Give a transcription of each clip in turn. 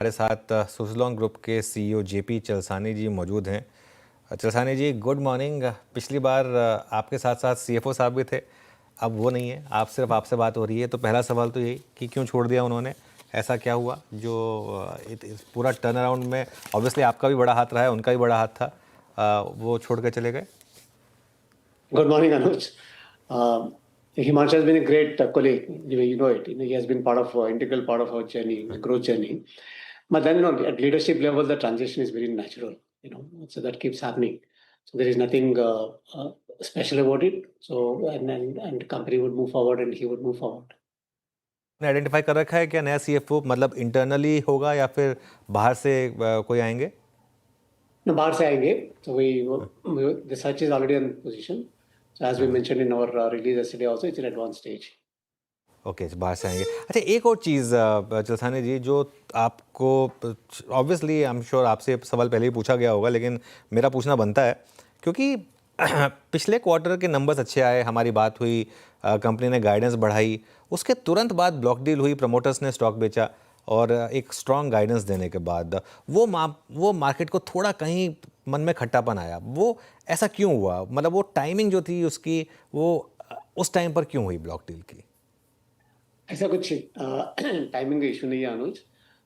हमारे साथ सुज़लोन ग्रुप के सीईओ जेपी चलसानी जी मौजूद हैं। चलसानी जी, गुड मॉर्निंग। पिछली बार आपके साथ साथ सीएफओ साहब भी थे, अब वो नहीं है, आप सिर्फ आपसे बात हो रही है। तो पहला सवाल तो यही कि क्यों छोड़ दिया उन्होंने, ऐसा क्या हुआ जो इस पूरा टर्न अराउंड में ऑब्वियसली आपका भी बड़ा हाथ रहा है, उनका भी बड़ा हाथ था, वो छोड़ कर चले गए? Good morning, Anuj. Himanshu has been a great colleague. You know it. He has been integral part of our journey, growth journey. But then, at leadership level, the transition is very natural. So that keeps happening. So there is nothing special about it. So and the company would move forward, and he would move forward. ने identify कर रखा है क्या नया CFO, मतलब internally होगा या फिर बाहर से कोई आएंगे? No, बाहर से आएंगे. So the search is already in position. So as we mentioned in our release yesterday, also it's in advanced stage. Okay, बाहर से आएंगे। अच्छा, एक और चीज़ चलसानी जी, जो आपको ऑब्वियसली आई एम श्योर आपसे सवाल पहले ही पूछा गया होगा, लेकिन मेरा पूछना बनता है क्योंकि पिछले क्वार्टर के नंबर्स अच्छे आए, हमारी बात हुई, कंपनी ने गाइडेंस बढ़ाई, उसके तुरंत बाद ब्लॉक डील हुई, प्रमोटर्स ने स्टॉक बेचा और एक स्ट्रॉन्ग गाइडेंस देने के बाद वो मार्केट को थोड़ा कहीं मन में खट्टापन आया। वो ऐसा क्यों हुआ? मतलब वो टाइमिंग जो थी उसकी, वो उस टाइम पर क्यों हुई ब्लॉक डील की? ऐसा कुछ टाइमिंग का इशू नहीं है अनुज.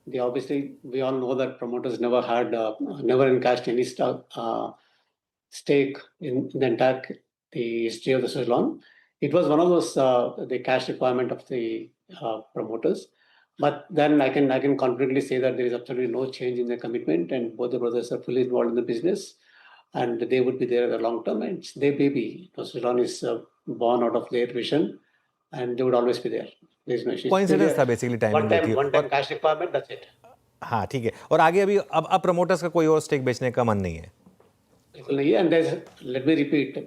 They obviously, we all know that promoters never encashed any stake in the entire the history of the Suzlon. It was one of those the cash requirement of the promoters. But then I can confidently say that there is absolutely no change in their commitment, and both the brothers are fully involved in the business, and they would be there in the long term. And their baby, Suzlon, is born out of their vision, and they would always be there. There is no issue. Coincidence था basically timing जो थी। One time cash requirement, that's it. हाँ, ठीक है। और आगे अभी अब प्रमोटर्स का कोई और स्टेक बेचने का मन नहीं है? बिल्कुल नहीं है. And there's, let me repeat,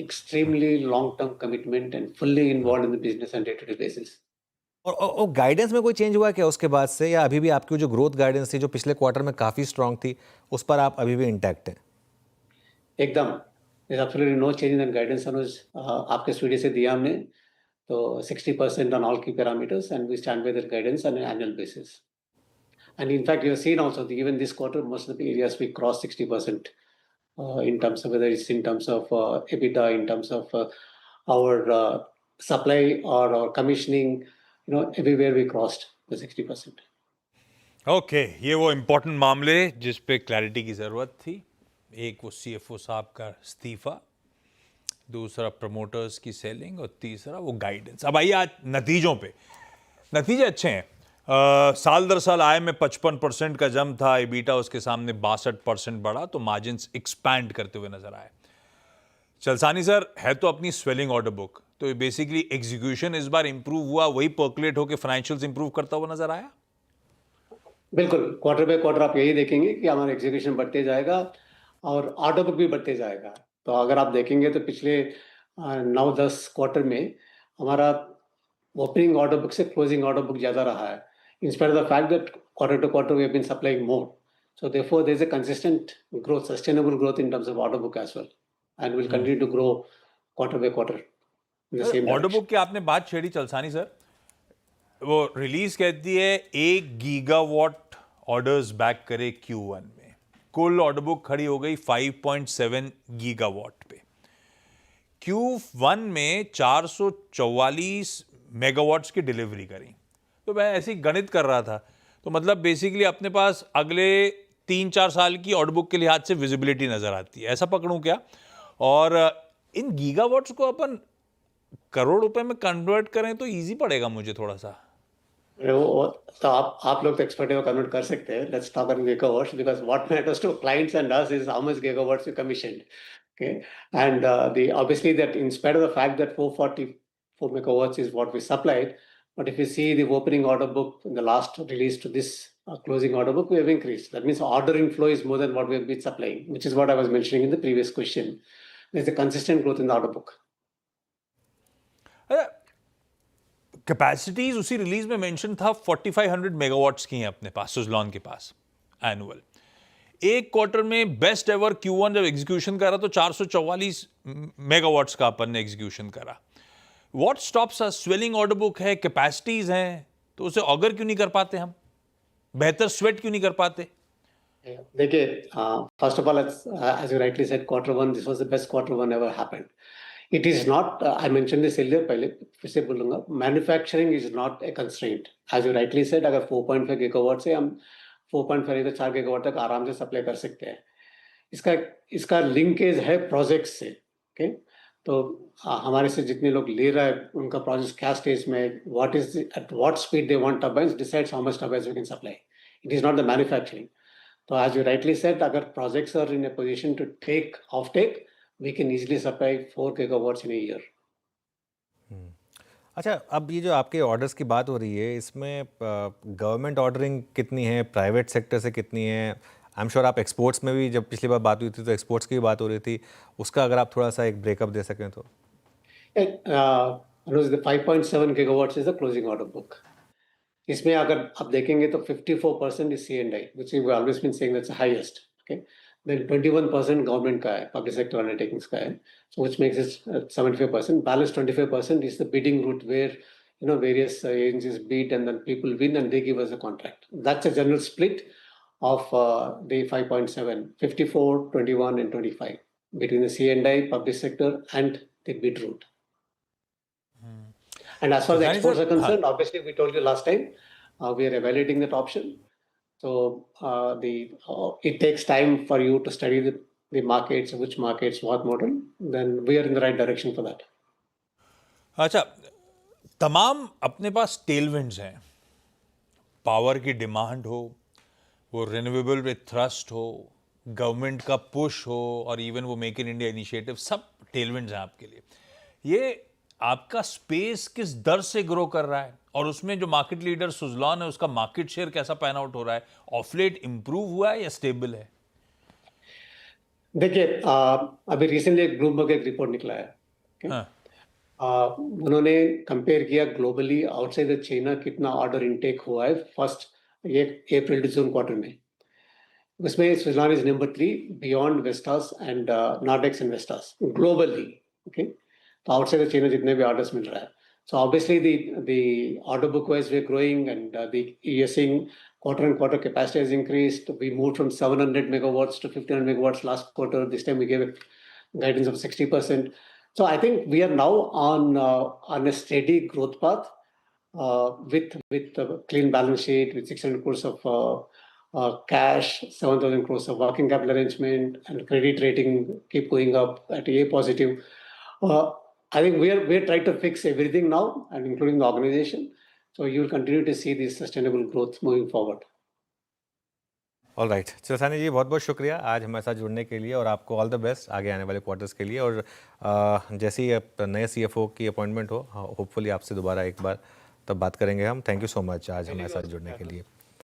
extremely long-term commitment and fully involved in the business on day-to-day basis. और गाइडेंस में कोई चेंज हुआ क्या उसके बाद से, या अभी भी आपकी जो ग्रोथ गाइडेंस थी जो पिछले क्वार्टर में काफ़ी स्ट्रांग थी, उस पर आप अभी भी इंटैक्ट हैं? एकदम. There's absolutely no change in guidance अनुज. आपके स्टूडियो से दिया हमने तो 60% on all key parameters, and we stand by that guidance on an annual basis. And in fact, you have seen also even this quarter, most of the areas we crossed 60% in terms of whether it's in terms of EBITDA, in terms of our supply or our commissioning, everywhere we crossed the 60%. Okay, ये वो important मामले जिस पे clarity की ज़रूरत थी। एक वो सीएफओ साहब का इस्तीफा, दूसरा प्रमोटर्स की सेलिंग और तीसरा वो गाइडेंस। अब आइए आज नतीजों पे। नतीजे अच्छे हैं। साल दर साल आय में 55% का जम था, एबिटा उसके सामने 62% बढ़ा, तो मार्जिन्स एक्सपैंड करते हुए नजर आए। चलसानी सर, है तो अपनी स्वेलिंग ऑर्डर बुक, तो बेसिकली एग्जीक्यूशन इस बार इंप्रूव हुआ, वही पर्कुलेट होकर फाइनेंशियल्स इंप्रूव करता हुआ नजर आया। बिल्कुल, क्वार्टर बाय क्वार्टर आप यही देखेंगे कि हमारा एग्जीक्यूशन बढ़ते जाएगा और ऑर्डर बुक भी बढ़ते जाएगा। तो अगर आप देखेंगे तो पिछले 9-10 क्वार्टर में हमारा ओपनिंग ऑर्डर बुक से क्लोजिंग ऑर्डर बुक ज़्यादा रहा है, in spite of the fact that quarter to quarter we have been supplying more. So therefore, there is a consistent growth, sustainable growth in terms of order book as well, and we'll continue to grow quarter by quarter in the same order direction. Book की आपने बात छेड़ी चलसानी sir, वो release कहती है 1 gigawatt orders back करे Q1 में। कुल ऑर्डर बुक खड़ी हो गई 5.7 गीगावाट पे। Q1 में 444 मेगावाट्स की डिलीवरी करी। तो मैं ऐसी गणित कर रहा था, तो मतलब बेसिकली अपने पास अगले 3-4 साल की ऑर्डर बुक के लिहाज से विजिबिलिटी नजर आती है, ऐसा पकड़ूं क्या? और इन गीगावाट्स को अपन करोड़ रुपए में कन्वर्ट करें तो इजी पड़ेगा मुझे थोड़ा सा। तो आप लोग तो एक्सपर्ट है, वो कन्वर्ट कर सकते हैं. Let's talk about gigawatts, because what matters to clients and us is how much gigawatts we commissioned. Okay, and the obviously that in spite of the fact that 444 megawatts is what we supplied, but if you see the opening order book in the last release to this closing order book, we have increased. That means order inflow is more than what we have been supplying, which is what I was mentioning in the previous question. There's a consistent growth in the order book. Capacities उसी release में mention था 4500 megawatts की हैं अपने पास सुज़लॉन के पास annual. एक quarter में best ever Q1 जब एग्जीक्यूशन करा तो 444 मेगावाट्स का अपन ने एग्जीक्यूशन करा। What stops us? Swelling order book है, कैपेसिटीज हैं, तो उसे ऑगर क्यों नहीं कर पाते हम? बेहतर स्वेट क्यों नहीं कर पाते? देखिए, first of all, as you rightly said, Q1, this was the best Q1 ever happened. It is not, I mentioned this earlier, पहले फिर से बोलूंगा, manufacturing is not a constraint. As you rightly said, अगर 4.5 gigawatt से हम 4.5 से 4 gigawatt तक आराम से सप्लाई कर सकते हैं. इसका इसका लिंकेज है प्रोजेक्ट्स से. ओके, तो हमारे से जितने लोग ले रहा है उनका प्रोजेक्ट क्या स्टेज में, what is at what speed they want turbines decides how much turbines we can supply. It is not the manufacturing. So as you rightly said, अगर projects are in a position to take offtake, we can easily supply 4 gigawatts in a year. अच्छा, अब ये जो आपके orders की बात हो रही है, इसमें गवर्नमेंट ऑर्डरिंग कितनी है, प्राइवेट सेक्टर से कितनी है? आई एम श्योर आप एक्सपोर्ट्स में भी, जब पिछली बार बात हुई थी तो एक्सपोर्ट्स की भी बात हो रही थी, उसका अगर आप थोड़ा सा एक ब्रेकअप दे सकें तो. The 5.7 gigawatts is the closing order book. इसमें अगर आप देखेंगे तो 54% is C&I, which we've always been saying that's the highest. Okay, then 21% government का है, public sector undertakings का है, so which makes it 75%. Balance 25% is the bidding route where various agencies bid and then people win and they give us a contract. That's a general split of the 5.7, 54, 21, and 25 between the C&I, public sector, and the bid route. And as far as the Shani, exports sir, are concerned, obviously we told you last time, we are evaluating that option. So it takes time for you to study the markets, which markets, what model. Then we are in the right direction for that. अच्छा, तमाम अपने पास tailwinds हैं. Power की demand हो, वो renewable with thrust हो, government का push हो, और इवन वो मेक इन इंडिया इनिशिएटिव, सब टेलविंड्स हैं आपके लिए. ये आपका स्पेस किस दर से ग्रो कर रहा है, और उसमें जो मार्केट लीडर सुजलॉन है उसका मार्केट शेयर कैसा पैन आउट हो रहा है? ऑफलेट इंप्रूव हुआ है या स्टेबल है? देखिए, अभी रिसेंटली एक ब्लूमबर्ग एक रिपोर्ट निकला है. Okay? हाँ. उन्होंने कंपेयर किया ग्लोबली आउटसाइड द चाइना कितना ऑर्डर इनटेक हुआ है फर्स्ट ये अप्रैल टू जून क्वार्टर में. उसमें Suzlon is number 3 beyond Vestas and Nordex and Vestas globally. Okay, तो आउटसाइड चाइना जितने भी ऑर्डर्स मिल रहा है. So obviously the order book wise we're growing, and you're seeing quarter on quarter capacity has increased. We moved from 700 megawatts to 1500 megawatts last quarter. This time we gave a guidance of 60%. So I think we are now on a steady growth path with a clean balance sheet, with 600 crores of cash, 7,000 crores of working capital arrangement, and credit rating keep going up at A positive. I think we're trying to fix everything now, and including the organization. So you will continue to see this sustainable growth moving forward. All right, Chalasani ji, बहुत बहुत शुक्रिया आज हमारे साथ जुड़ने के लिए, और आपको ऑल द बेस्ट आगे आने वाले क्वार्टर्स के लिए. और जैसे ही नए CFO की अपॉइंटमेंट हो, होपफुली आपसे दोबारा एक बार तब बात करेंगे हम. थैंक यू सो मच आज हमारे साथ जुड़ने के लिए.